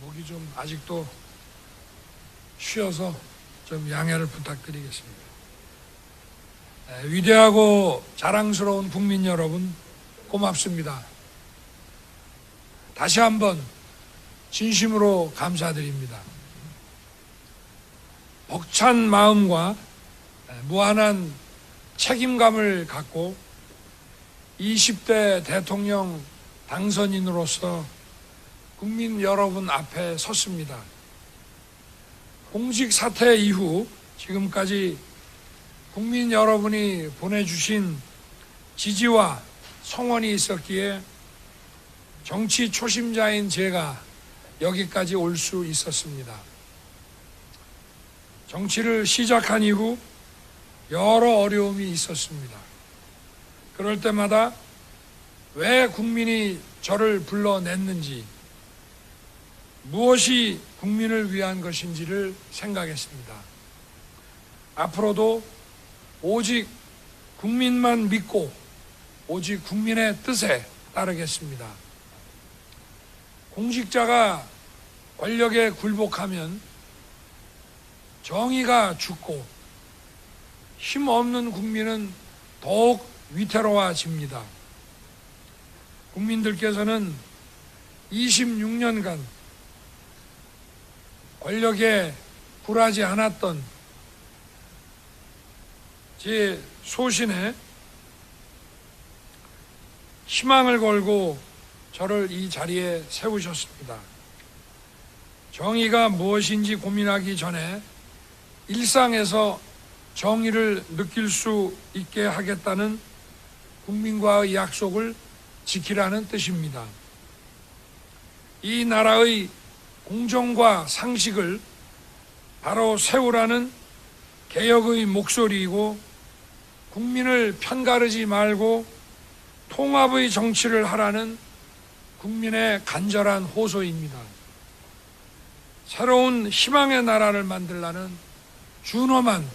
목이 좀 아직도 쉬어서 좀 양해를 부탁드리겠습니다. 위대하고 자랑스러운 국민 여러분, 고맙습니다. 다시 한번 진심으로 감사드립니다. 벅찬 마음과 무한한 책임감을 갖고 20대 대통령 당선인으로서 국민 여러분 앞에 섰습니다. 공직 사퇴 이후 지금까지 국민 여러분이 보내주신 지지와 성원이 있었기에 정치 초심자인 제가 여기까지 올 수 있었습니다. 정치를 시작한 이후 여러 어려움이 있었습니다. 그럴 때마다 왜 국민이 저를 불러냈는지, 무엇이 국민을 위한 것인지를 생각했습니다. 앞으로도 오직 국민만 믿고 오직 국민의 뜻에 따르겠습니다. 공직자가 권력에 굴복하면 정의가 죽고 힘없는 국민은 더욱 위태로워집니다. 국민들께서는 26년간 권력에 굴하지 않았던 제 소신에 희망을 걸고 저를 이 자리에 세우셨습니다. 정의가 무엇인지 고민하기 전에 일상에서 정의를 느낄 수 있게 하겠다는 국민과의 약속을 지키라는 뜻입니다. 이 나라의 공정과 상식을 바로 세우라는 개혁의 목소리이고, 국민을 편가르지 말고 통합의 정치를 하라는 국민의 간절한 호소입니다. 새로운 희망의 나라를 만들라는 준엄한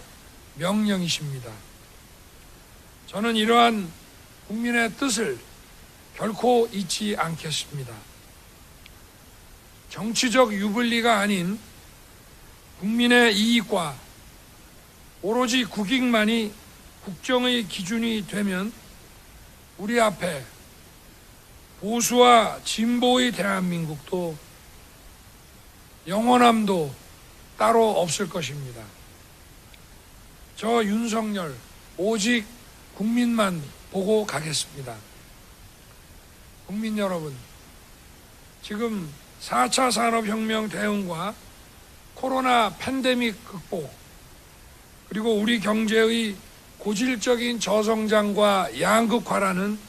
명령이십니다. 저는 이러한 국민의 뜻을 결코 잊지 않겠습니다. 정치적 유불리가 아닌 국민의 이익과 오로지 국익만이 국정의 기준이 되면 우리 앞에 보수와 진보의 대한민국도 영원함도 따로 없을 것입니다. 저 윤석열 오직 국민만 보고 가겠습니다. 국민 여러분, 지금 4차 산업혁명 대응과 코로나 팬데믹 극복, 그리고 우리 경제의 고질적인 저성장과 양극화라는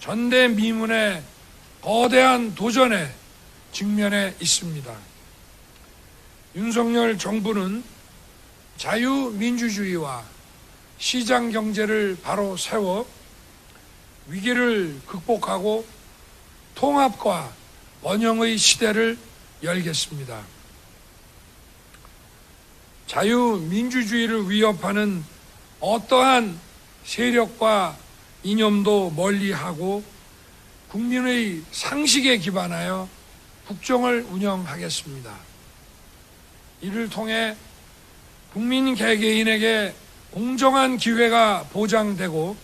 전대미문의 거대한 도전에 직면해 있습니다. 윤석열 정부는 자유민주주의와 시장경제를 바로 세워 위기를 극복하고 통합과 번영의 시대를 열겠습니다. 자유민주주의를 위협하는 어떠한 세력과 이념도 멀리하고 국민의 상식에 기반하여 국정을 운영하겠습니다. 이를 통해 국민 개개인에게 공정한 기회가 보장되고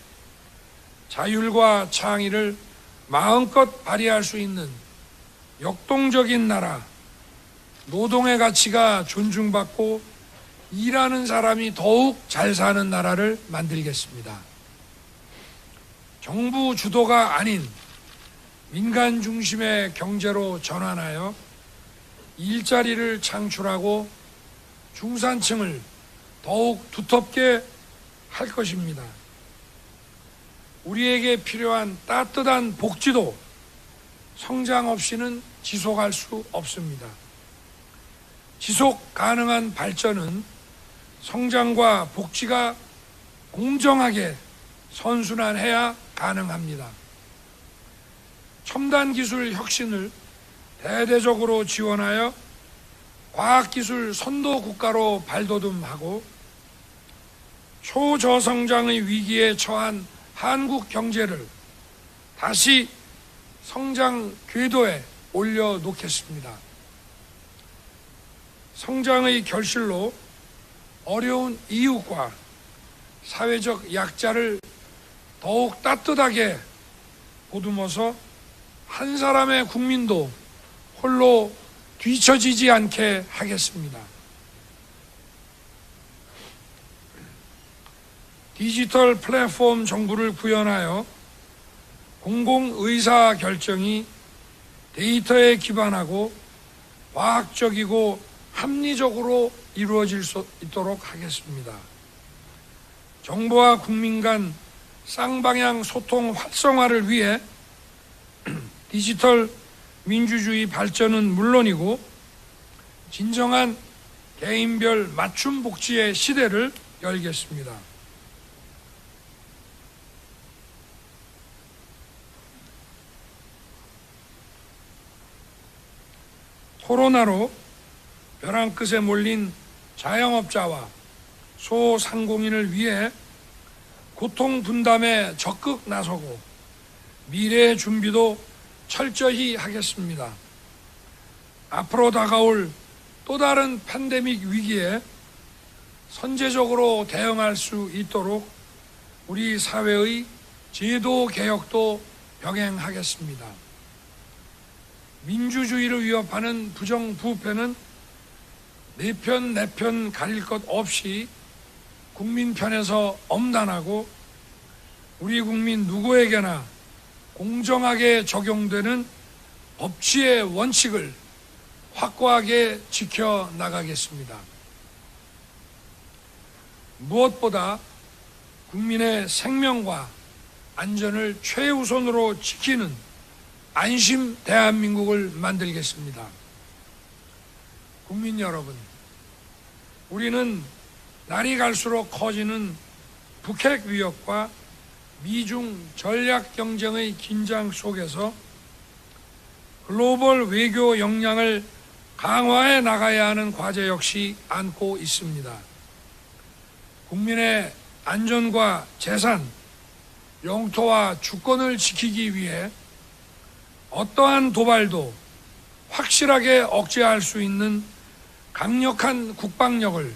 자율과 창의를 마음껏 발휘할 수 있는 역동적인 나라, 노동의 가치가 존중받고 일하는 사람이 더욱 잘 사는 나라를 만들겠습니다. 정부 주도가 아닌 민간 중심의 경제로 전환하여 일자리를 창출하고 중산층을 더욱 두텁게 할 것입니다. 우리에게 필요한 따뜻한 복지도 성장 없이는 지속할 수 없습니다. 지속 가능한 발전은 성장과 복지가 공정하게 선순환해야 가능합니다. 첨단 기술 혁신을 대대적으로 지원하여 과학기술 선도 국가로 발돋움하고 초저성장의 위기에 처한 한국 경제를 다시 성장 궤도에 올려놓겠습니다. 성장의 결실로 어려운 이웃과 사회적 약자를 더욱 따뜻하게 보듬어서 한 사람의 국민도 홀로 뒤처지지 않게 하겠습니다. 디지털 플랫폼 정부를 구현하여 공공의사결정이 데이터에 기반하고 과학적이고 합리적으로 이루어질 수 있도록 하겠습니다. 정부와 국민 간 쌍방향 소통 활성화를 위해 디지털 민주주의 발전은 물론이고 진정한 개인별 맞춤 복지의 시대를 열겠습니다. 코로나로 벼랑 끝에 몰린 자영업자와 소상공인을 위해 고통 분담에 적극 나서고 미래의 준비도 철저히 하겠습니다. 앞으로 다가올 또 다른 팬데믹 위기에 선제적으로 대응할 수 있도록 우리 사회의 제도 개혁도 병행하겠습니다. 민주주의를 위협하는 부정부패는 내 편 가릴 것 없이 국민 편에서 엄단하고 우리 국민 누구에게나 공정하게 적용되는 법치의 원칙을 확고하게 지켜나가겠습니다. 무엇보다 국민의 생명과 안전을 최우선으로 지키는 안심 대한민국을 만들겠습니다. 국민 여러분, 우리는 날이 갈수록 커지는 북핵 위협과 미중 전략 경쟁의 긴장 속에서 글로벌 외교 역량을 강화해 나가야 하는 과제 역시 안고 있습니다. 국민의 안전과 재산, 영토와 주권을 지키기 위해 어떠한 도발도 확실하게 억제할 수 있는 강력한 국방력을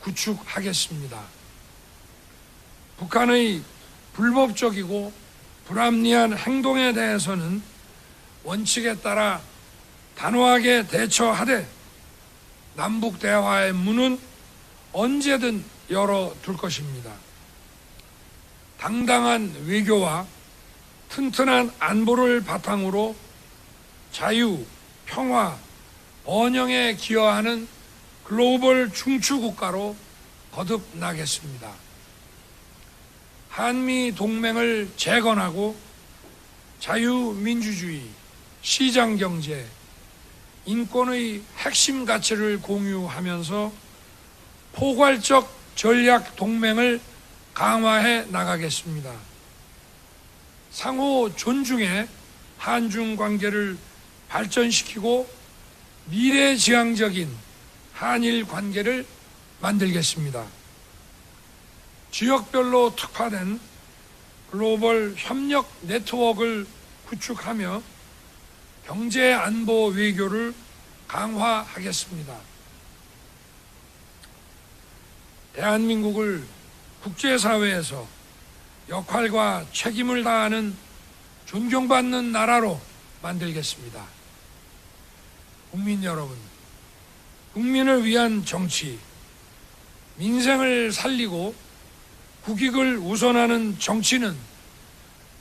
구축하겠습니다. 북한의 불법적이고 불합리한 행동에 대해서는 원칙에 따라 단호하게 대처하되 남북 대화의 문은 언제든 열어둘 것입니다. 당당한 외교와 튼튼한 안보를 바탕으로 자유, 평화, 번영에 기여하는 글로벌 중추국가로 거듭나겠습니다. 한미 동맹을 재건하고 자유민주주의, 시장경제, 인권의 핵심 가치를 공유하면서 포괄적 전략 동맹을 강화해 나가겠습니다. 상호 존중해 한중 관계를 발전시키고 미래지향적인 한일 관계를 만들겠습니다. 지역별로 특화된 글로벌 협력 네트워크를 구축하며 경제 안보 외교를 강화하겠습니다. 대한민국을 국제사회에서 역할과 책임을 다하는 존경받는 나라로 만들겠습니다. 국민 여러분, 국민을 위한 정치, 민생을 살리고 국익을 우선하는 정치는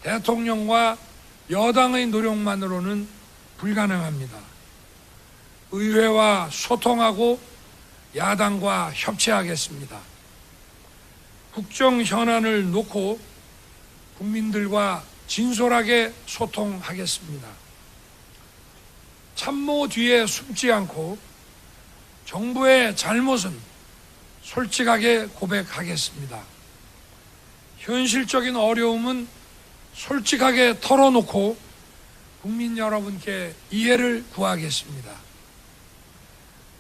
대통령과 여당의 노력만으로는 불가능합니다. 의회와 소통하고 야당과 협치하겠습니다. 국정 현안을 놓고 국민들과 진솔하게 소통하겠습니다. 참모 뒤에 숨지 않고 정부의 잘못은 솔직하게 고백하겠습니다. 현실적인 어려움은 솔직하게 털어놓고 국민 여러분께 이해를 구하겠습니다.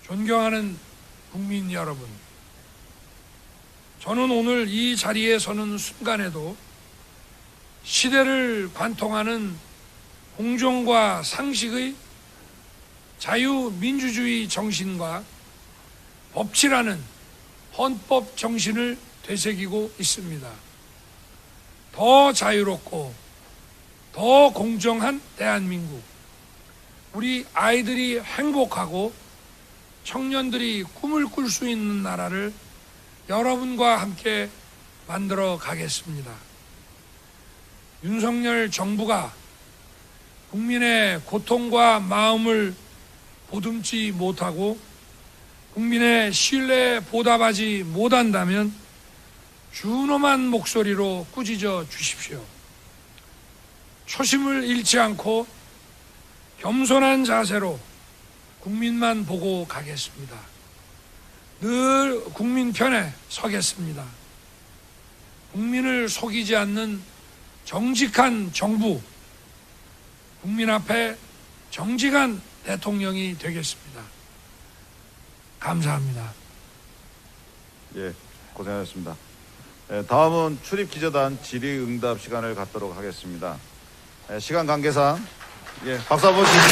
존경하는 국민 여러분, 저는 오늘 이 자리에 서는 순간에도 시대를 관통하는 공정과 상식의 자유민주주의 정신과 법치라는 헌법 정신을 되새기고 있습니다. 더 자유롭고 더 공정한 대한민국, 우리 아이들이 행복하고 청년들이 꿈을 꿀 수 있는 나라를 여러분과 함께 만들어 가겠습니다. 윤석열 정부가 국민의 고통과 마음을 보듬지 못하고 국민의 신뢰에 보답하지 못한다면 준엄한 목소리로 꾸짖어 주십시오. 초심을 잃지 않고 겸손한 자세로 국민만 보고 가겠습니다. 늘 국민 편에 서겠습니다. 국민을 속이지 않는 정직한 정부, 국민 앞에 정직한 대통령이 되겠습니다. 감사합니다. 예, 고생하셨습니다. 다음은 출입기자단 질의응답 시간을 갖도록 하겠습니다. 시간 관계상 박수 한번 주시죠.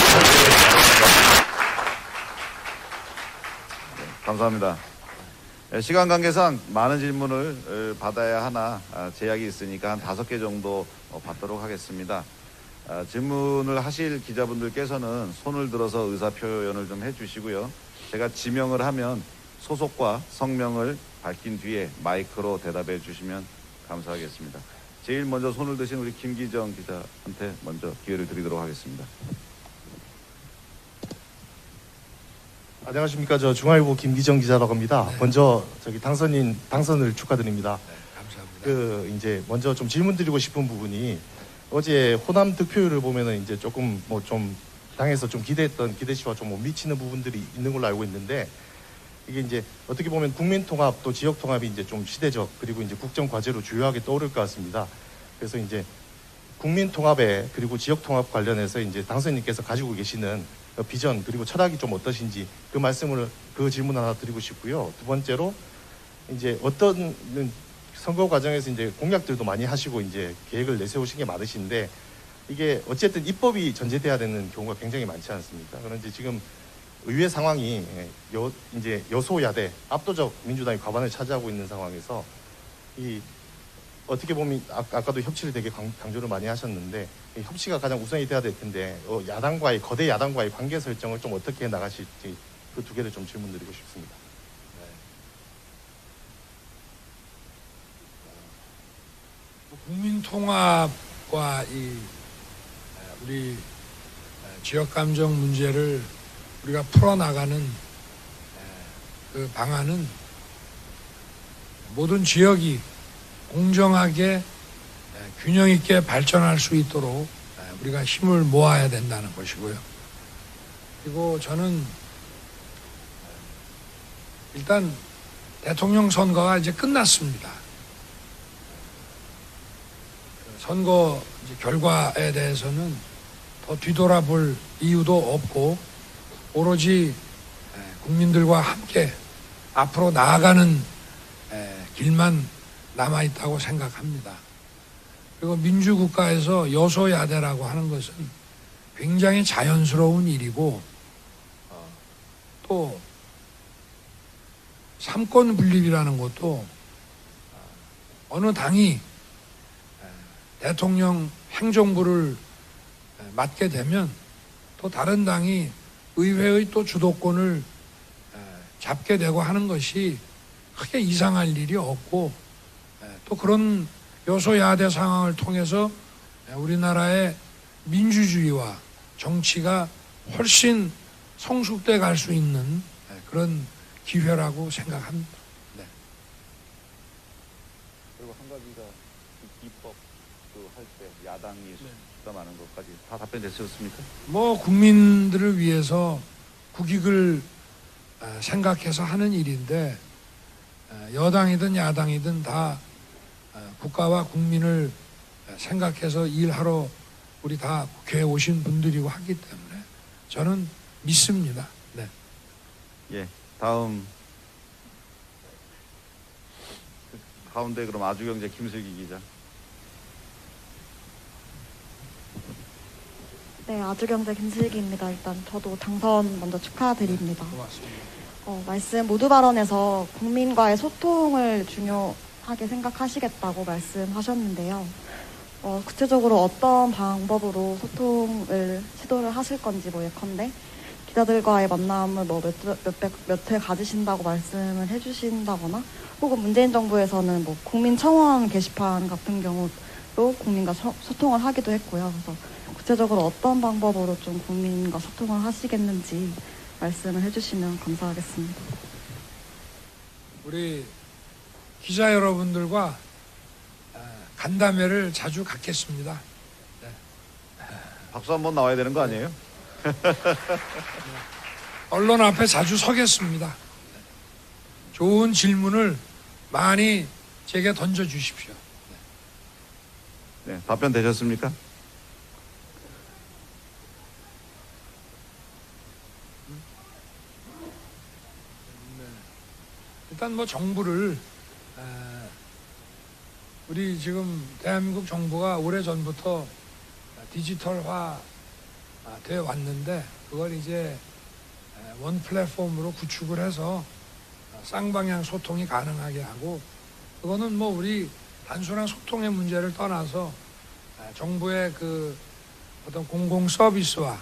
감사합니다. 시간 관계상 많은 질문을 받아야 하나 제약이 있으니까 한 5개 정도 받도록 하겠습니다. 질문을 하실 기자분들께서는 손을 들어서 의사표현을 좀 해주시고요. 제가 지명을 하면 소속과 성명을 밝힌 뒤에 마이크로 대답해 주시면 감사하겠습니다. 제일 먼저 손을 드신 우리 김기정 기자한테 먼저 기회를 드리도록 하겠습니다. 안녕하십니까. 저 중앙일보 김기정 기자라고 합니다. 네. 먼저 당선을 축하드립니다. 네, 감사합니다. 이제 먼저 좀 질문 드리고 싶은 부분이 어제 호남 득표율을 보면은 이제 조금 뭐 좀 당에서 좀 기대했던 기대치와 좀 못 미치는 부분들이 있는 걸로 알고 있는데 이게 이제 어떻게 보면 국민 통합 또 지역 통합이 이제 좀 시대적 그리고 이제 국정 과제로 주요하게 떠오를 것 같습니다. 그래서 이제 국민 통합에 그리고 지역 통합 관련해서 이제 당선인께서 가지고 계시는 비전 그리고 철학이 좀 어떠신지 그 질문 하나 드리고 싶고요. 두 번째로 이제 어떤 선거 과정에서 이제 공약들도 많이 하시고 이제 계획을 내세우신 게 많으신데 이게 어쨌든 입법이 전제돼야 되는 경우가 굉장히 많지 않습니까? 그런데 지금 의회 상황이 이제 여소야대 압도적 민주당이 과반을 차지하고 있는 상황에서 이 어떻게 보면 아까도 협치를 되게 강조를 많이 하셨는데 이 협치가 가장 우선이 돼야 될 텐데 거대 야당과의 관계 설정을 좀 어떻게 나가실지 그 2개를 좀 질문드리고 싶습니다. 국민 통합과 우리 지역 감정 문제를 우리가 풀어나가는 그 방안은 모든 지역이 공정하게 균형 있게 발전할 수 있도록 우리가 힘을 모아야 된다는 것이고요. 그리고 저는 일단 대통령 선거가 이제 끝났습니다. 선거 결과에 대해서는 더 뒤돌아볼 이유도 없고 오로지 국민들과 함께 앞으로 나아가는 길만 남아있다고 생각합니다. 그리고 민주국가에서 여소야대라고 하는 것은 굉장히 자연스러운 일이고 또 삼권 분립이라는 것도 어느 당이 대통령 행정부를 맡게 되면 또 다른 당이 의회의 또 주도권을 잡게 되고 하는 것이 크게 이상할 일이 없고 또 그런 여소야대 상황을 통해서 우리나라의 민주주의와 정치가 훨씬 성숙돼 갈 수 있는 그런 기회라고 생각합니다. 네. 그리고 한 가지가 입법 할 때 야당이 부담하는 것까지 다 답변됐었습니까? 국민들을 위해서 국익을 생각해서 하는 일인데 여당이든 야당이든 다 국가와 국민을 생각해서 일하러 우리 다 국회에 오신 분들이고 하기 때문에 저는 믿습니다. 네. 예, 다음 가운데 그럼 아주경제 김슬기 기자. 네, 아주경제 김슬기입니다. 일단 저도 당선 먼저 축하드립니다. 고맙습니다. 말씀 모두 발언에서 국민과의 소통을 중요하게 생각하시겠다고 말씀하셨는데요. 구체적으로 어떤 방법으로 소통을 시도를 하실 건지 예컨대 기자들과의 만남을 몇 회 가지신다고 말씀을 해주신다거나 혹은 문재인 정부에서는 국민청원 게시판 같은 경우로 국민과 소통을 하기도 했고요. 그래서 구체적으로 어떤 방법으로 좀 국민과 소통을 하시겠는지 말씀을 해주시면 감사하겠습니다. 우리 기자 여러분들과 간담회를 자주 갖겠습니다. 네. 박수 한번 나와야 되는 거 아니에요? 언론 앞에 자주 서겠습니다. 좋은 질문을 많이 제게 던져주십시오. 네, 답변 되셨습니까? 일단 정부를 우리 지금 대한민국 정부가 오래전부터 디지털화 돼 왔는데 그걸 이제 원 플랫폼으로 구축을 해서 쌍방향 소통이 가능하게 하고 그거는 우리 단순한 소통의 문제를 떠나서 정부의 그 어떤 공공 서비스와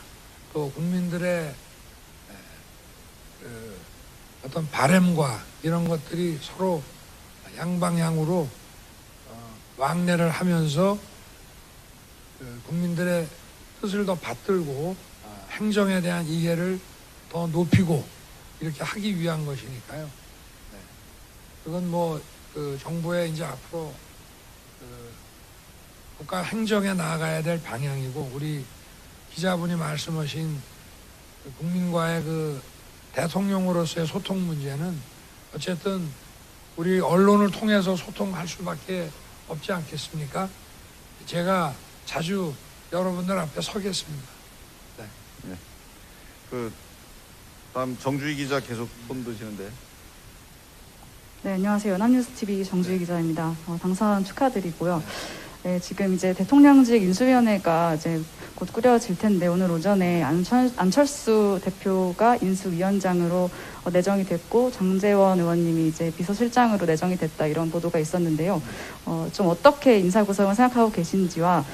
또 국민들의 그 어떤 바램과 이런 것들이 서로 양방향으로 왕래를 하면서 국민들의 뜻을 더 받들고 행정에 대한 이해를 더 높이고 이렇게 하기 위한 것이니까요. 네. 그건 그 정부의 이제 앞으로 그 국가 행정에 나아가야 될 방향이고 우리 기자분이 말씀하신 그 국민과의 그 대통령으로서의 소통 문제는 어쨌든 우리 언론을 통해서 소통할 수밖에 없지 않겠습니까? 제가 자주 여러분들 앞에 서겠습니다. 네. 네. 다음 정주희 기자 계속 손 드시는데. 네, 안녕하세요. 연합뉴스TV 정주희 기자입니다. 당선 축하드리고요. 네, 지금 이제 대통령직 인수위원회가 이제 곧 꾸려질 텐데 오늘 오전에 안철수 대표가 인수위원장으로 내정이 됐고 장제원 의원님이 이제 비서실장으로 내정이 됐다 이런 보도가 있었는데요. 좀 어떻게 인사 구성을 생각하고 계신지와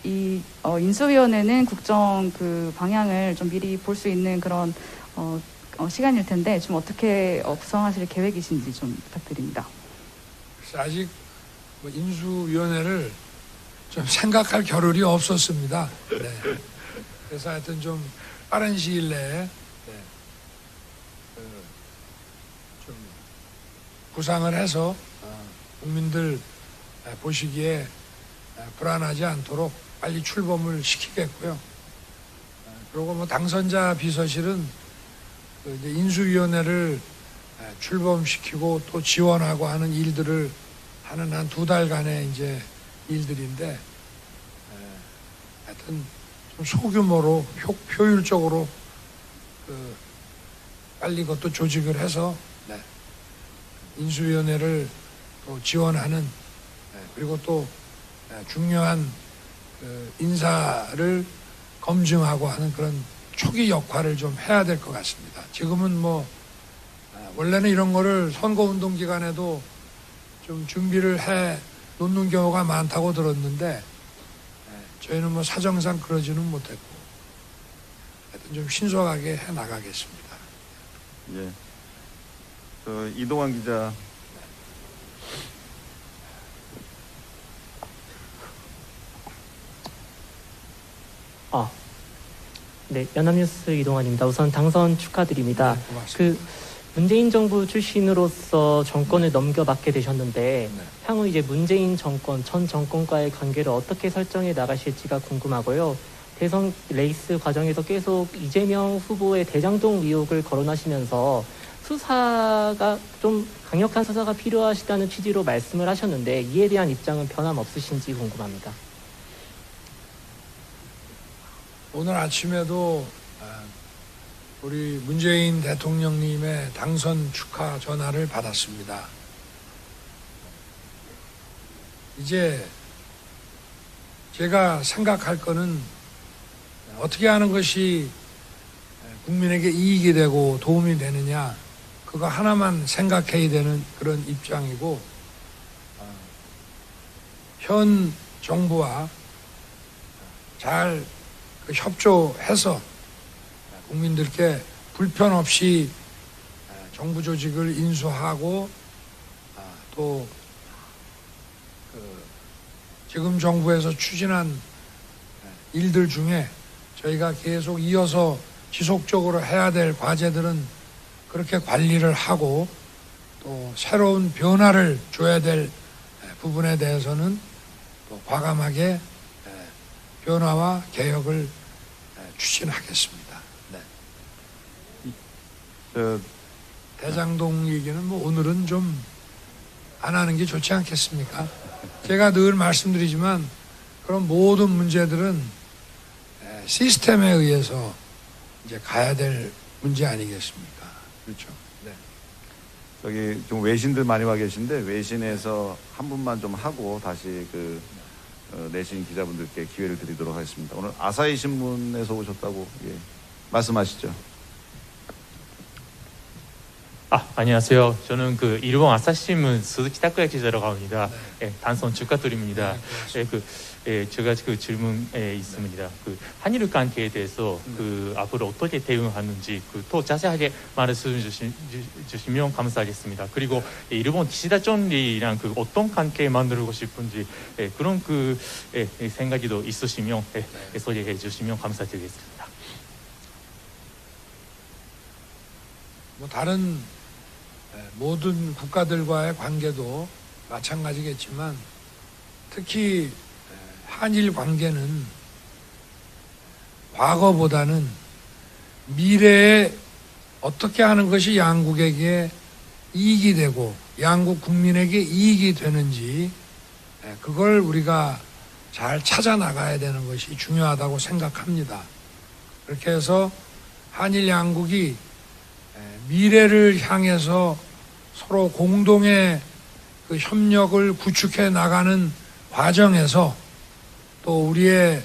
이 인수위원회는 국정 그 방향을 좀 미리 볼 수 있는 그런 시간일 텐데 좀 어떻게 구성하실 계획이신지 좀 부탁드립니다. 아직 인수위원회를 좀 생각할 겨를이 없었습니다. 네. 그래서 하여튼 좀 빠른 시일 내에 좀 구상을 해서 국민들 보시기에 불안하지 않도록 빨리 출범을 시키겠고요. 그리고 당선자 비서실은 이제 인수위원회를 출범시키고 또 지원하고 하는 일들을 하는 한 2달간의 이제 일들인데 하여튼 좀 소규모로 효율적으로 빨리 그것도 조직을 해서 인수위원회를 또 지원하는 그리고 또 중요한 인사를 검증하고 하는 그런 초기 역할을 좀 해야 될 것 같습니다. 지금은 원래는 이런 거를 선거운동 기간에도 좀 준비를 해 놓는 경우가 많다고 들었는데 저희는 사정상 그러지는 못했고 하여튼 좀 신속하게 해 나가겠습니다. 예. 이동환 기자. 네, 연합뉴스 이동환입니다. 우선 당선 축하드립니다. 네, 고맙습니다. 문재인 정부 출신으로서 정권을 넘겨받게 되셨는데 향후 이제 문재인 정권, 전 정권과의 관계를 어떻게 설정해 나가실지가 궁금하고요. 대선 레이스 과정에서 계속 이재명 후보의 대장동 의혹을 거론하시면서 수사가 좀 강력한 수사가 필요하시다는 취지로 말씀을 하셨는데 이에 대한 입장은 변함없으신지 궁금합니다. 오늘 아침에도 우리 문재인 대통령님의 당선 축하 전화를 받았습니다. 이제 제가 생각할 거는 어떻게 하는 것이 국민에게 이익이 되고 도움이 되느냐 그거 하나만 생각해야 되는 그런 입장이고, 현 정부와 잘 협조해서 국민들께 불편 없이 정부 조직을 인수하고 또 지금 정부에서 추진한 일들 중에 저희가 계속 이어서 지속적으로 해야 될 과제들은 그렇게 관리를 하고, 또 새로운 변화를 줘야 될 부분에 대해서는 또 과감하게 변화와 개혁을 추진하겠습니다. 네. 대장동 얘기는 뭐 오늘은 좀 안 하는 게 좋지 않겠습니까? 제가 늘 말씀드리지만 그런 모든 문제들은 시스템에 의해서 이제 가야 될 문제 아니겠습니까? 그렇죠. 네. 저기 좀 외신들 많이 와 계신데 외신에서 한 분만 좀 하고 다시 내신 기자분들께 기회를 드리도록 하겠습니다. 오늘 아사히 신문에서 오셨다고 말씀하시죠. 안녕하세요. 저는 일본 아사히신문 스즈키 타쿠야 기자라고 합니다. 단선 축하드립니다. 제가 질문에 있습니다. 한일 관계에 대해서 앞으로 어떻게 대응하는지 더 자세하게 말씀해 주시면 감사하겠습니다. 그리고 일본 기시다 총리랑 어떤 관계 만들고 싶은지 그런 생각이 더 있으시면 소개해 주시면 감사드리겠습니다. 뭐 다른 모든 국가들과의 관계도 마찬가지겠지만 특히 한일 관계는 과거보다는 미래에 어떻게 하는 것이 양국에게 이익이 되고 양국 국민에게 이익이 되는지 그걸 우리가 잘 찾아 나가야 되는 것이 중요하다고 생각합니다. 그렇게 해서 한일 양국이 미래를 향해서 서로 공동의 협력을 구축해 나가는 과정에서 또 우리의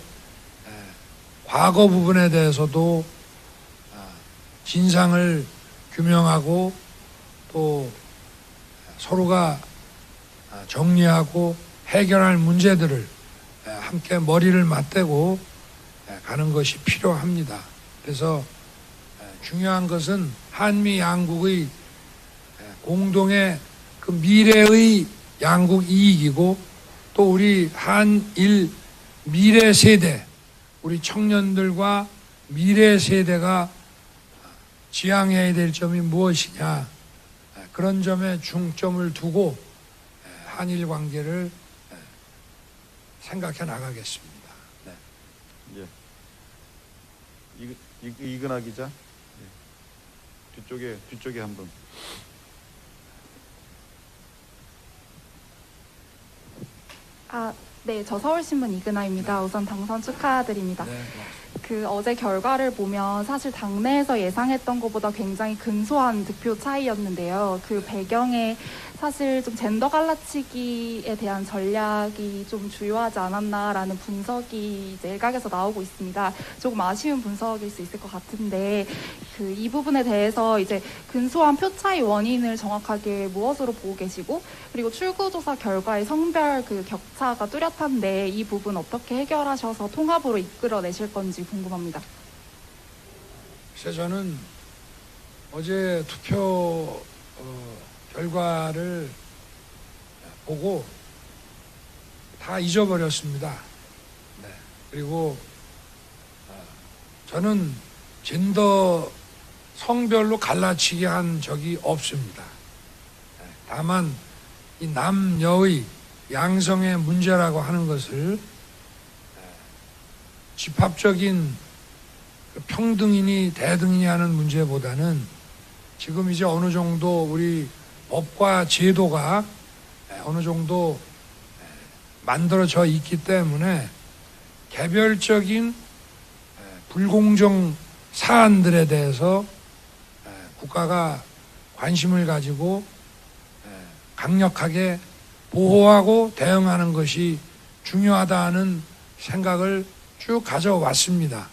과거 부분에 대해서도 진상을 규명하고 또 서로가 정리하고 해결할 문제들을 함께 머리를 맞대고 가는 것이 필요합니다. 그래서 중요한 것은 한미 양국의 공동의 미래의 양국 이익이고 또 우리 한일 미래 세대, 우리 청년들과 미래 세대가 지향해야 될 점이 무엇이냐, 그런 점에 중점을 두고 한일 관계를 생각해 나가겠습니다. 네. 이근하 기자. 뒤쪽에 한 분. 네, 저 서울신문 이근하입니다. 우선 당선 축하드립니다. 네. 어제 결과를 보면 사실 당내에서 예상했던 것보다 굉장히 근소한 득표 차이였는데요. 배경에 사실 좀 젠더 갈라치기에 대한 전략이 좀 주요하지 않았나라는 분석이 이제 일각에서 나오고 있습니다. 조금 아쉬운 분석일 수 있을 것 같은데 이 부분에 대해서 이제 근소한 표 차이 원인을 정확하게 무엇으로 보고 계시고, 그리고 출구조사 결과의 성별 격차가 뚜렷한데 이 부분 어떻게 해결하셔서 통합으로 이끌어내실 건지 궁금합니다. 그래서 저는 어제 투표 결과를 보고 다 잊어버렸습니다. 네. 그리고 저는 젠더 성별로 갈라치기 한 적이 없습니다. 네. 다만 이 남녀의 양성의 문제라고 하는 것을 집합적인 평등이니 대등이니 하는 문제보다는 지금 이제 어느 정도 우리 법과 제도가 어느 정도 만들어져 있기 때문에 개별적인 불공정 사안들에 대해서 국가가 관심을 가지고 강력하게 보호하고 대응하는 것이 중요하다는 생각을 쭉 가져왔습니다.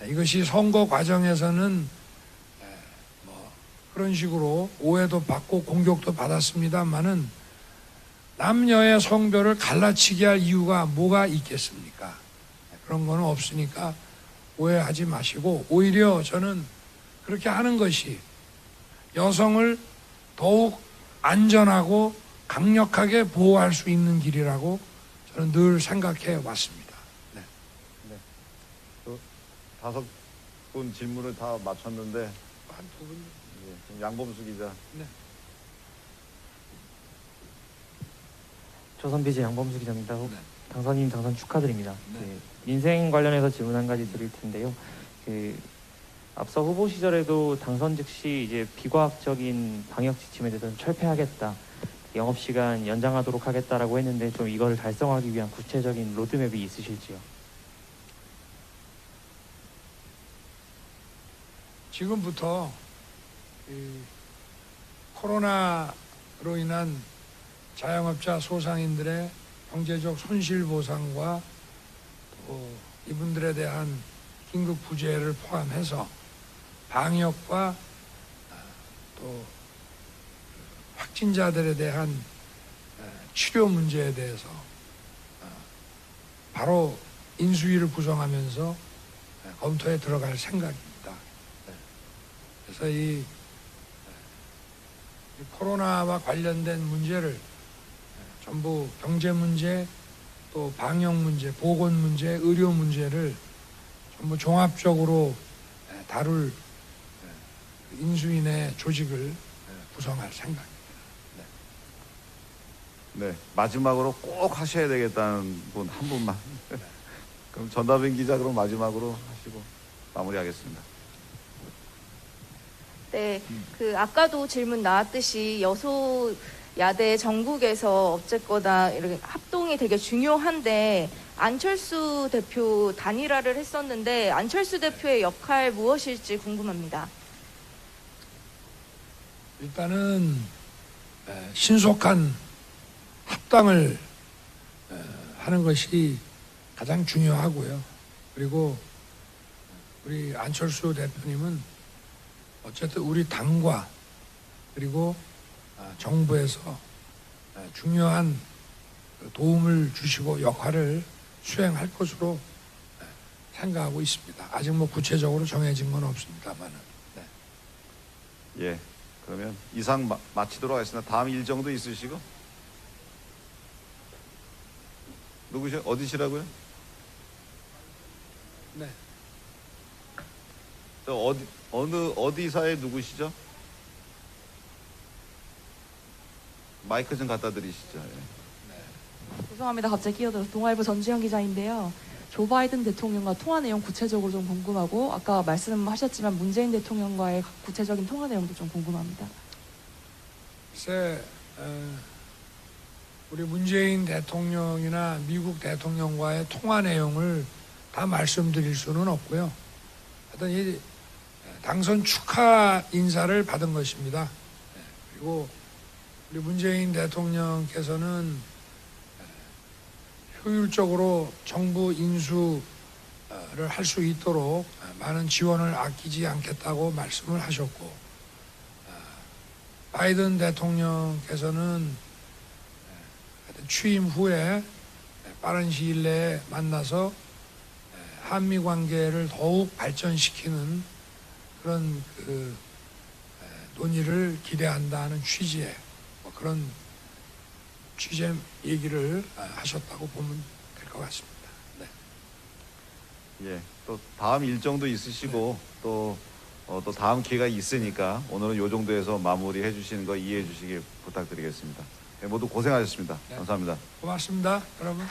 이것이 선거 과정에서는 그런 식으로 오해도 받고 공격도 받았습니다만은 남녀의 성별을 갈라치게 할 이유가 뭐가 있겠습니까? 그런 거는 없으니까 오해하지 마시고, 오히려 저는 그렇게 하는 것이 여성을 더욱 안전하고 강력하게 보호할 수 있는 길이라고 저는 늘 생각해 왔습니다. 네. 다섯 분 질문을 다 마쳤는데 한 두 분. 양범수 기자. 네. 조선비즈 양범수 기자입니다. 네. 당선인 당선 축하드립니다. 네. 민생 관련해서 질문 한 가지 드릴 텐데요. 앞서 후보 시절에도 당선 즉시 이제 비과학적인 방역 지침에 대해서는 철폐하겠다, 영업 시간 연장하도록 하겠다라고 했는데 좀 이걸 달성하기 위한 구체적인 로드맵이 있으실지요? 지금부터 이 코로나로 인한 자영업자 소상인들의 경제적 손실 보상과 또 이분들에 대한 긴급 구제를 포함해서 방역과 또 확진자들에 대한 치료 문제에 대해서 바로 인수위를 구성하면서 검토에 들어갈 생각입니다. 그래서 이 코로나와 관련된 문제를 전부 경제 문제, 또 방역 문제, 보건 문제, 의료 문제를 전부 종합적으로 다룰 인수인의 조직을 구성할 생각입니다. 네, 마지막으로 꼭 하셔야 되겠다는 분 한 분만. 그럼 전다빈 기자 그럼 마지막으로 하시고 마무리하겠습니다. 네, 아까도 질문 나왔듯이 여소야대 전국에서 어쨌거나 이렇게 합동이 되게 중요한데 안철수 대표 단일화를 했었는데 안철수 대표의 역할 무엇일지 궁금합니다. 일단은 신속한 합당을 하는 것이 가장 중요하고요. 그리고 우리 안철수 대표님은 어쨌든 우리 당과 그리고 정부에서 중요한 도움을 주시고 역할을 수행할 것으로 생각하고 있습니다. 아직 뭐 구체적으로 정해진 건 없습니다만은. 네. 예, 그러면 이상 마치도록 하겠습니다. 다음 일정도 있으시고. 누구셔? 어디시라고요? 네. 저 어디 사회 누구시죠? 마이크 좀 갖다 드리시죠. 예. 죄송합니다. 갑자기 끼어들어서 동아일보 전주현 기자인데요. 조 바이든 대통령과 통화 내용 구체적으로 좀 궁금하고 아까 말씀하셨지만 문재인 대통령과의 구체적인 통화 내용도 좀 궁금합니다. 글쎄, 우리 문재인 대통령이나 미국 대통령과의 통화 내용을 다 말씀드릴 수는 없고요. 하여튼 이 당선 축하 인사를 받은 것입니다. 그리고 우리 문재인 대통령께서는 효율적으로 정부 인수를 할 수 있도록 많은 지원을 아끼지 않겠다고 말씀을 하셨고, 바이든 대통령께서는 취임 후에 빠른 시일 내에 만나서 한미 관계를 더욱 발전시키는 그런 논의를 기대한다는 취지의 그런 취재 얘기를 하셨다고 보면 될 것 같습니다. 네. 예, 또 다음 일정도 있으시고 또 다음 기회가 있으니까 오늘은 이 정도에서 마무리해 주시는 거 이해해 주시길 부탁드리겠습니다. 네, 모두 고생하셨습니다. 네. 감사합니다. 고맙습니다, 여러분.